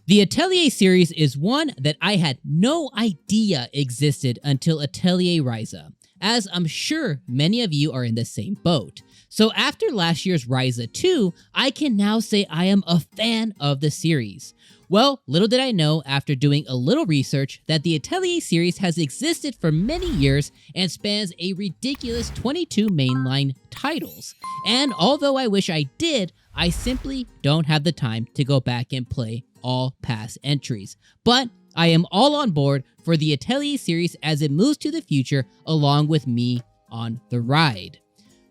The Atelier series is one that I had no idea existed until Atelier Ryza, as I'm sure many of you are in the same boat. So after last year's Ryza 2, I can now say I am a fan of the series. Well, little did I know after doing a little research that the Atelier series has existed for many years and spans a ridiculous 22 mainline titles. And although I wish I did, I simply don't have the time to go back and play all past entries. But I am all on board for the Atelier series as it moves to the future along with me on the ride.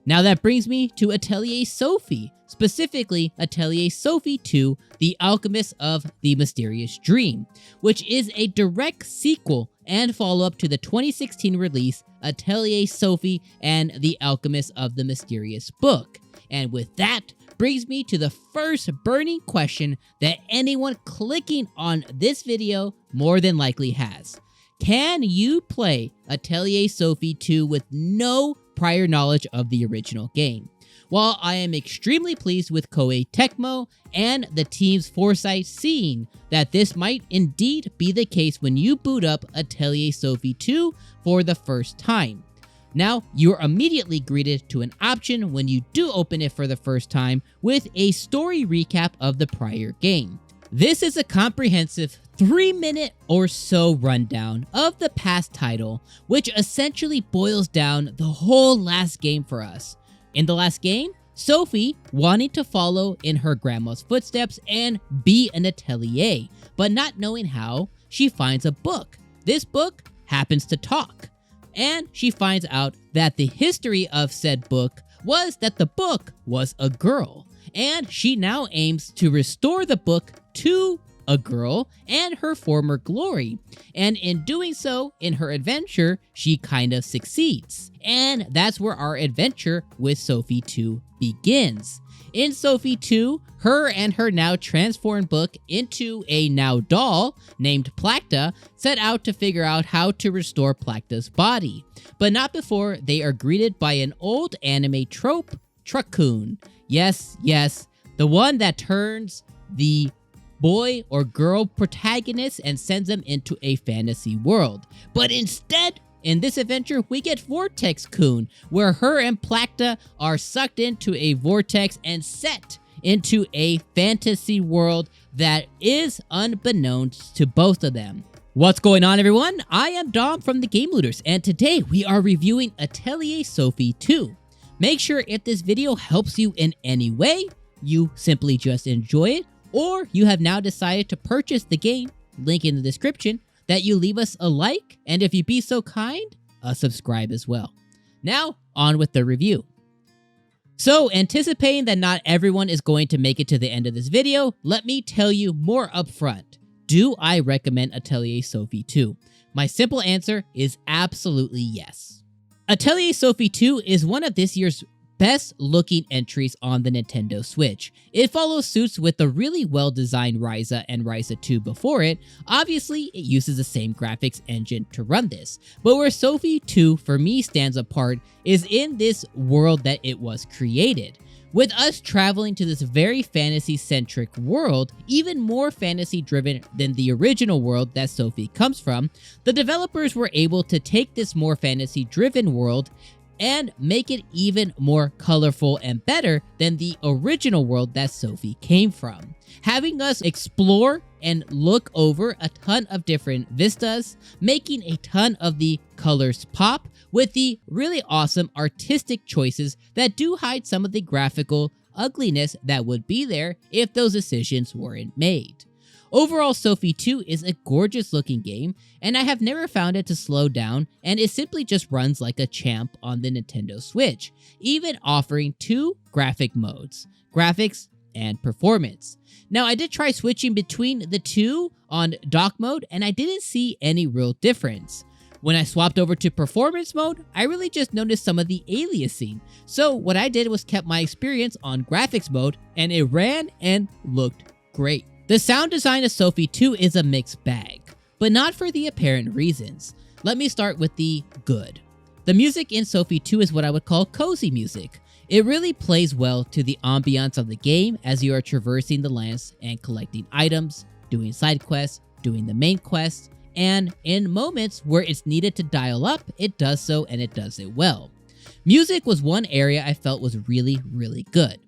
Now that brings me to Atelier Sophie, specifically Atelier Sophie 2, The Alchemist of the Mysterious Dream, which is a direct sequel and follow-up to the 2016 release Atelier Sophie and The Alchemist of the Mysterious Book. And with that, brings me to the first burning question that anyone clicking on this video more than likely has. Can you play Atelier Sophie 2 with no prior knowledge of the original game? While I am extremely pleased with Koei Tecmo and the team's foresight seeing that this might indeed be the case when you boot up Atelier Sophie 2 for the first time. Now, you're immediately greeted to an option when you do open it for the first time with a story recap of the prior game. This is a comprehensive 3-minute or so rundown of the past title, which essentially boils down the whole last game for us. In the last game, Sophie, wanting to follow in her grandma's footsteps and be an atelier, but not knowing how, she finds a book. This book happens to talk. And she finds out that the history of said book was that the book was a girl. And she now aims to restore the book to a girl and her former glory. And in doing so, in her adventure, she kind of succeeds. And that's where our adventure with Sophie 2 begins. In Sophie 2, her and her now transformed book into a now doll named Placta set out to figure out how to restore Placta's body. But not before they are greeted by an old anime trope, Truckun. Yes, the one that turns the boy or girl protagonist and sends them into a fantasy world. But instead, in this adventure, we get Vortex-kun, where her and Placta are sucked into a vortex and set into a fantasy world that is unbeknownst to both of them. What's going on, everyone? I am Dom from the Game Looters, and today we are reviewing Atelier Sophie 2. Make sure if this video helps you in any way, you simply just enjoy it, or you have now decided to purchase the game, link in the description, that you leave us a like, and if you be so kind, a subscribe as well. Now, on with the review. So, anticipating that not everyone is going to make it to the end of this video, let me tell you more upfront. Do I recommend Atelier Sophie 2? My simple answer is absolutely yes. Atelier Sophie 2 is one of this year's best looking entries on the Nintendo Switch. It follows suits with the really well designed Ryza and Ryza 2 before it. Obviously, it uses the same graphics engine to run this, but where Sophie 2 for me stands apart is in this world that it was created. With us traveling to this very fantasy-centric world, even more fantasy-driven than the original world that Sophie comes from, the developers were able to take this more fantasy-driven world and make it even more colorful and better than the original world that Sophie came from. Having us explore and look over a ton of different vistas, making a ton of the colors pop with the really awesome artistic choices that do hide some of the graphical ugliness that would be there if those decisions weren't made. Overall, Sophie 2 is a gorgeous looking game, and I have never found it to slow down, and it simply just runs like a champ on the Nintendo Switch, even offering 2 graphic modes, graphics and performance. Now, I did try switching between the two on dock mode, and I didn't see any real difference. When I swapped over to performance mode, I really just noticed some of the aliasing. So what I did was kept my experience on graphics mode, and it ran and looked great. The sound design of Sophie 2 is a mixed bag, but not for the apparent reasons. Let me start with the good. The music in Sophie 2 is what I would call cozy music. It really plays well to the ambiance of the game as you are traversing the lands and collecting items, doing side quests, doing the main quest, and in moments where it's needed to dial up, it does so and it does it well. Music was one area I felt was really, really good.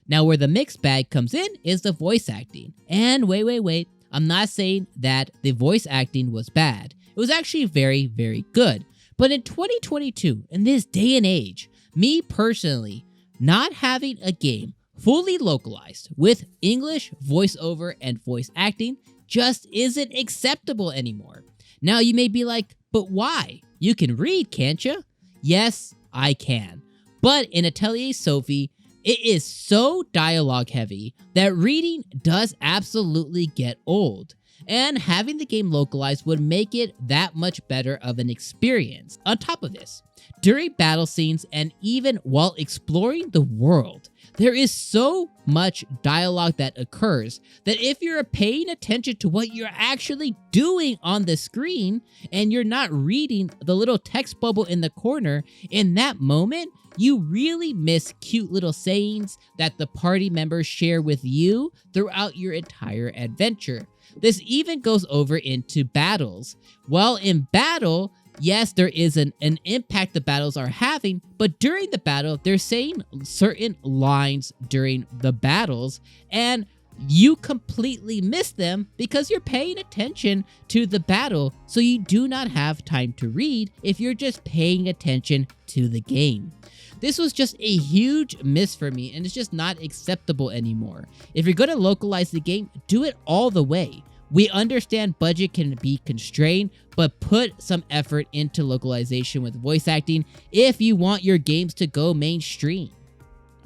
Now where the mixed bag comes in is the voice acting. And wait, I'm not saying that the voice acting was bad. It was actually very, very good. But in 2022, in this day and age, me personally, not having a game fully localized with English voiceover and voice acting just isn't acceptable anymore. Now you may be like, but why? You can read, can't you? Yes, I can. But in Atelier Sophie, it is so dialogue heavy that reading does absolutely get old. And having the game localized would make it that much better of an experience. On top of this, during battle scenes and even while exploring the world, there is so much dialogue that occurs that if you're paying attention to what you're actually doing on the screen and you're not reading the little text bubble in the corner, in that moment, you really miss cute little sayings that the party members share with you throughout your entire adventure. This even goes over into battles. While in battle, yes, there is an impact the battles are having, but during the battle, they're saying certain lines during the battles, and you completely miss them because you're paying attention to the battle, so you do not have time to read if you're just paying attention to the game. This was just a huge miss for me, and it's just not acceptable anymore. If you're going to localize the game, do it all the way. We understand budget can be constrained, but put some effort into localization with voice acting if you want your games to go mainstream.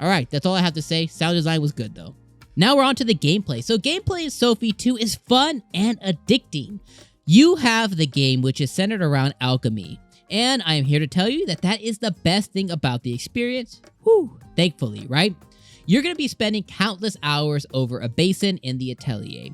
Alright, that's all I have to say. Sound design was good though. Now we're on to the gameplay. So gameplay in Sophie 2 is fun and addicting. You have the game which is centered around alchemy. And I am here to tell you that that is the best thing about the experience. Whew, thankfully, right? You're going to be spending countless hours over a basin in the atelier.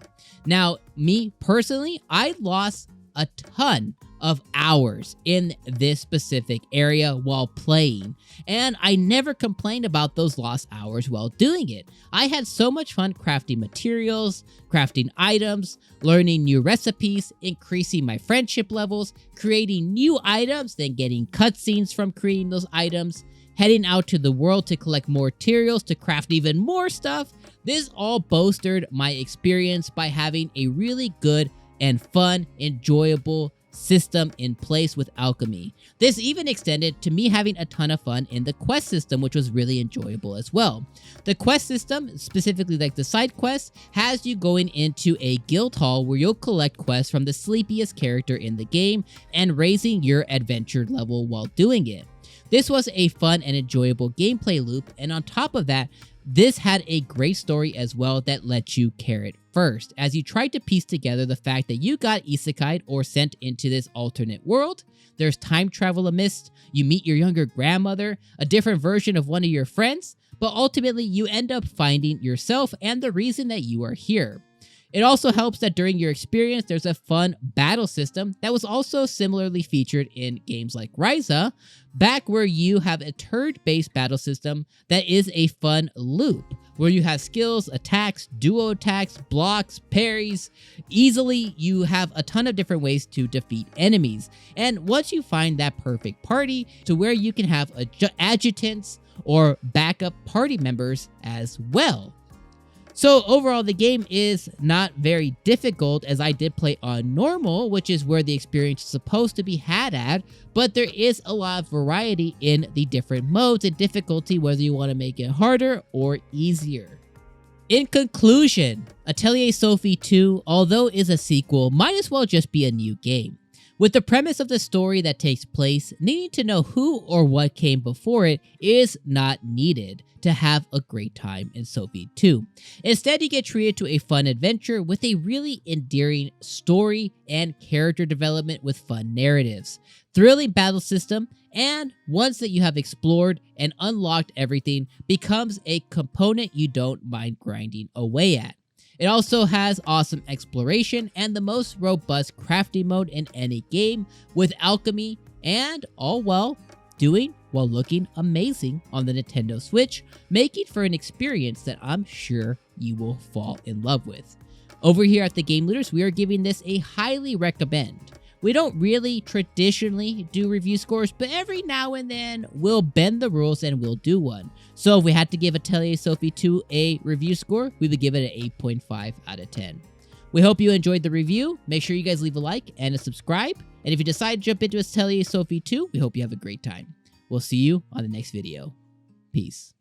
Now, me personally, I lost a ton of hours in this specific area while playing, and I never complained about those lost hours while doing it. I had so much fun crafting materials, crafting items, learning new recipes, increasing my friendship levels, creating new items, then getting cutscenes from creating those items, heading out to the world to collect more materials to craft even more stuff. This all bolstered my experience by having a really good and fun, enjoyable system in place with alchemy. This even extended to me having a ton of fun in the quest system, which was really enjoyable as well. The quest system, specifically like the side quests, has you going into a guild hall where you'll collect quests from the sleepiest character in the game and raising your adventure level while doing it. This was a fun and enjoyable gameplay loop, and on top of that, this had a great story as well that let you carrot first, as you tried to piece together the fact that you got isekai'd or sent into this alternate world. There's time travel amidst, you meet your younger grandmother, a different version of one of your friends, but ultimately you end up finding yourself and the reason that you are here. It also helps that during your experience, there's a fun battle system that was also similarly featured in games like Ryza, back where you have a turn-based battle system that is a fun loop, where you have skills, attacks, duo attacks, blocks, parries. Easily, you have a ton of different ways to defeat enemies. And once you find that perfect party to where you can have adjutants or backup party members as well. So overall, the game is not very difficult, as I did play on normal, which is where the experience is supposed to be had at, but there is a lot of variety in the different modes and difficulty, whether you want to make it harder or easier. In conclusion, Atelier Sophie 2, although is a sequel, might as well just be a new game. With the premise of the story that takes place, needing to know who or what came before it is not needed to have a great time in Sophie 2. Instead, you get treated to a fun adventure with a really endearing story and character development with fun narratives, thrilling battle system, and once that you have explored and unlocked everything, becomes a component you don't mind grinding away at. It also has awesome exploration and the most robust crafting mode in any game with alchemy, and all while looking amazing on the Nintendo Switch, making for an experience that I'm sure you will fall in love with. Over here at the Game Looters, we are giving this a highly recommend. We don't really traditionally do review scores, but every now and then we'll bend the rules and we'll do one. So if we had to give Atelier Sophie 2 a review score, we would give it an 8.5 out of 10. We hope you enjoyed the review. Make sure you guys leave a like and a subscribe. And if you decide to jump into Atelier Sophie 2, we hope you have a great time. We'll see you on the next video. Peace.